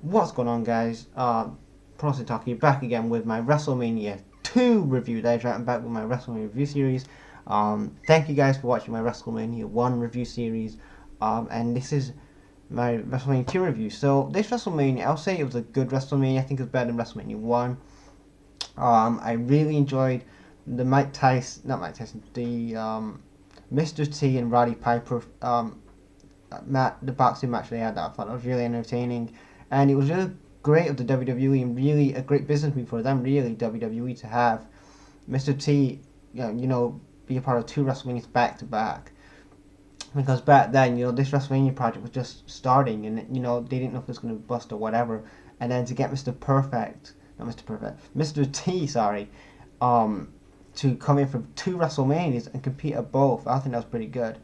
What's going on, guys? Talking back again with my WrestleMania 2 review. I'm back with my WrestleMania review series. Thank you guys for watching my WrestleMania 1 review series. And this is my WrestleMania 2 review. So, this WrestleMania, I'll say it was a good WrestleMania. I think it was better than WrestleMania 1. I really enjoyed the Mr. T and Roddy Piper the boxing match they had that I thought was really entertaining, and it was really great of the WWE and really a great business move for them, really WWE, to have Mr. T, be a part of two WrestleManias back to back. Because back then, this WrestleMania project was just starting, and they didn't know if it was going to bust or whatever. And then to get Mr. T, sorry, to come in from two WrestleManias and compete at both, I think that was pretty good.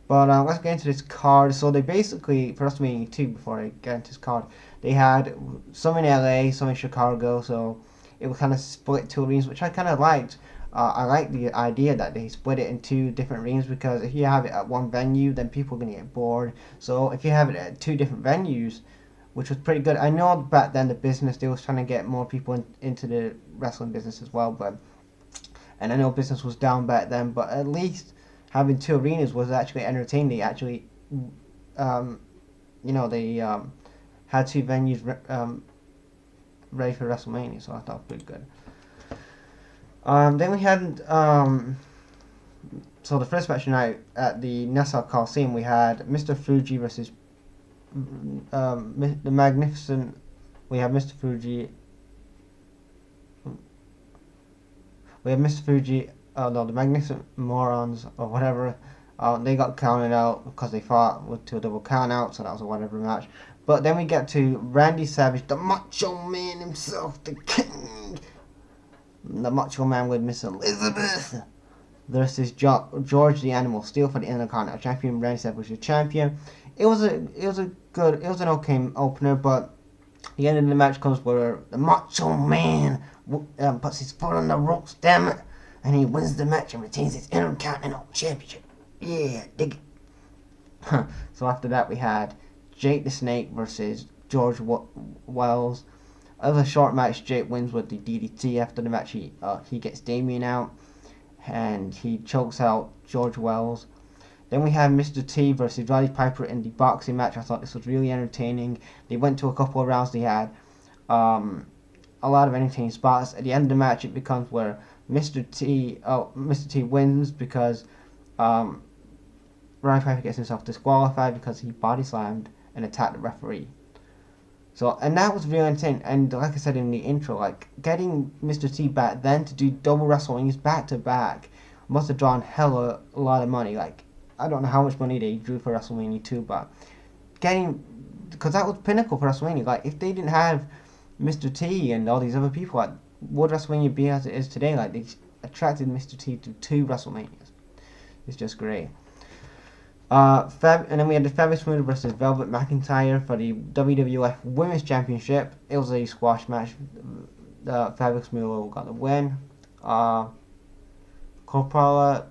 But let's get into this card. So they basically, for WrestleMania 2, before I get into this card, they had some in LA, some in Chicago, so it was kind of split two arenas, which I kind of liked. I like the idea that they split it into different arenas, because if you have it at one venue, then people are going to get bored. So if you have it at two different venues, which was pretty good. I know back then the business, they was trying to get more people into the wrestling business as well, and I know business was down back then, but at least having two arenas was actually entertaining. They actually, they had two venues ready for WrestleMania, so I thought it was pretty good. Then we had, so the first match tonight at the Nassau Coliseum, we had Mr. Fuji versus the Magnificent. We have Mr. Fuji. We have Mr. Fuji. The Magnificent Morons or whatever. They got counted out because they fought to a double count out, so that was a whatever match. But then we get to Randy Savage, the Macho Man himself, the King, the Macho Man with Miss Elizabeth, versus George the Animal Steel for the Intercontinental Champion. Randy Savage was the champion. It was an okay opener, but the end of the match comes where the Macho Man puts his foot on the ropes, damn it, and he wins the match and retains his Intercontinental Championship. Yeah, dig it. So after that we had Jake the Snake versus George Wells. It was a short match. Jake wins with the DDT. After the match he gets Damien out and he chokes out George Wells. Then we had Mr. T versus Roddy Piper in the boxing match. I thought this was really entertaining. They went to a couple of rounds. They had a lot of entertaining spots. At the end of the match, it becomes where Mr. T wins because Roddy Piper gets himself disqualified because he body slammed and attacked the referee. So, and that was really entertaining. And like I said in the intro, like getting Mr. T back then to do double WrestleManias back to back must have drawn hella a lot of money. Like, I don't know how much money they drew for WrestleMania 2, but because that was pinnacle for WrestleMania. Like, if they didn't have Mr. T and all these other people, like, would WrestleMania be as it is today? Like, they attracted Mr. T to two WrestleManias. It's just great. And then we had the Fabulous Moolah versus Velvet McIntyre for the WWF Women's Championship. It was a squash match. The Fabulous Moolah got the win. Corpora,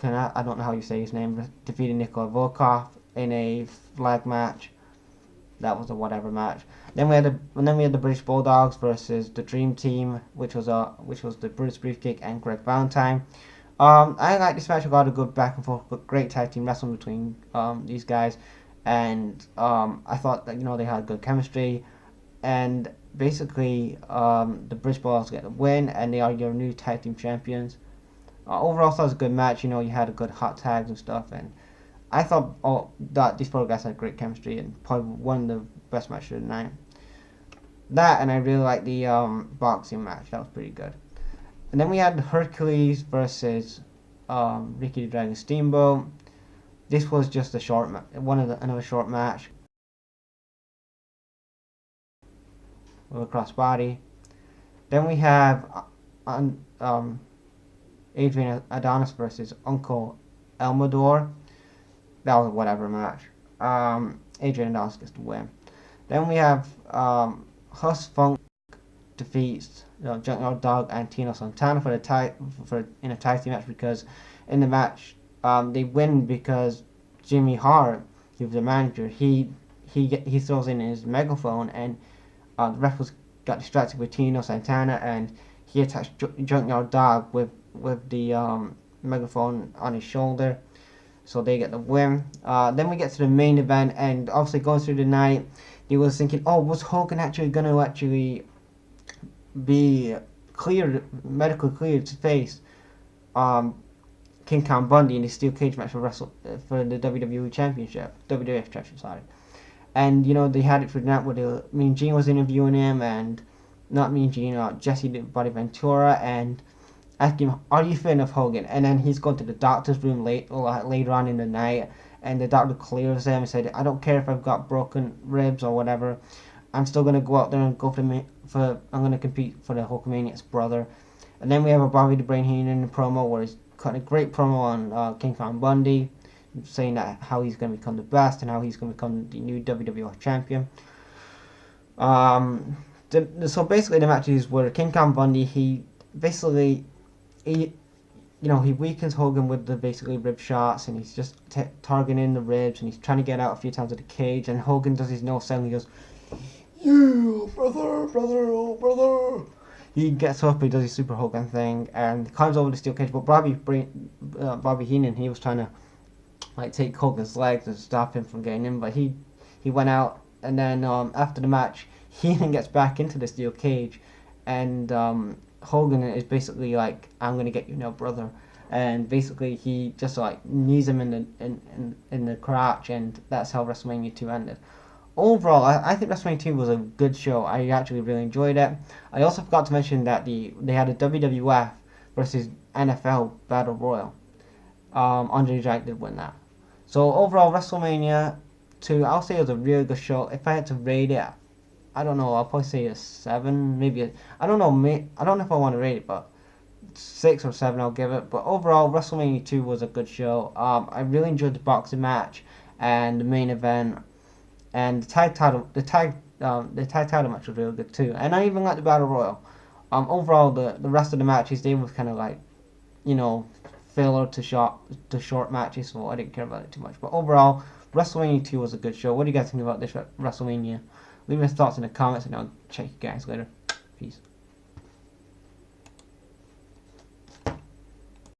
I don't know how you say his name, defeated Nikola Volkov in a flag match. That was a whatever match. Then we had the British Bulldogs versus the Dream Team, which was the Brutus Beefcake and Greg Valentine. I like this match. I got a good back and forth, great tag team wrestling between these guys, and I thought that they had good chemistry, and basically the British Bulldogs get the win, and they are your new tag team champions. Overall, it was a good match. You had a good hot tags and stuff, and I thought that these four guys had great chemistry and probably one of the best matches of the night. That, and I really liked the boxing match. That was pretty good. And then we had Hercules versus Ricky the Dragon Steamboat. This was just a another short match with a crossbody. Then we have Adrian Adonis versus Uncle Elmador. That was a whatever match. Adrian Adonis gets the win. Then we have Huss Funk defeats Junkyard Dog and Tino Santana in a tag team match, because in the match they win because Jimmy Hart, he was the manager, he he throws in his megaphone, and the ref got distracted with Tino Santana, and he attacks Junkyard Dog with the megaphone on his shoulder, so they get the win. Then we get to the main event, and obviously going through the night, he was thinking, oh, was Hogan actually going to actually be cleared, medically cleared to face King Kong Bundy in the steel cage match for the WWE Championship, WWF Championship, sorry. And they had it for that where Mean Gene was interviewing him, and not Mean Gene, Jesse Body Ventura, and asking him, "Are you a fan of Hogan?" And then he's going to the doctor's room later on in the night, and the doctor clears him and said, "I don't care if I've got broken ribs or whatever. I'm still gonna go out there and go I'm gonna compete for the Hulkamaniac's brother." And then we have a Bobby the Brain Heenan in the promo where he's cutting a great promo on King Kong Bundy, saying that how he's going to become the best and how he's going to become the new WWF champion. So basically the matches where King Kong Bundy, he weakens Hogan with the basically rib shots, and he's just targeting the ribs, and he's trying to get out a few times of the cage, and Hogan does his no sell, and he goes, "You brother, oh brother." He gets up, he does his Super Hogan thing, and climbs over the steel cage, but Bobby Heenan, he was trying to take Hogan's legs and stop him from getting in, but he went out, and then after the match, Heenan gets back into the steel cage, and Hogan is basically like, "I'm gonna get you now, brother," and basically he just knees him in the crotch, and that's how WrestleMania 2 ended. Overall, I think WrestleMania 2 was a good show. I actually really enjoyed it. I also forgot to mention that they had a WWF versus NFL Battle Royal. Andre the Giant did win that. So overall, WrestleMania 2, I'll say it was a really good show. If I had to rate it, I don't know, I'll probably say a 7, maybe I don't know if I want to rate it, but 6 or 7 I'll give it. But overall, WrestleMania 2 was a good show. I really enjoyed the boxing match and the main event, and the tag title match was really good too. And I even liked the Battle Royal. Overall, the rest of the matches, they were kind of filler to short matches, so I didn't care about it too much. But overall, WrestleMania 2 was a good show. What do you guys think about this WrestleMania? Leave your thoughts in the comments, and I'll check you guys later. Peace.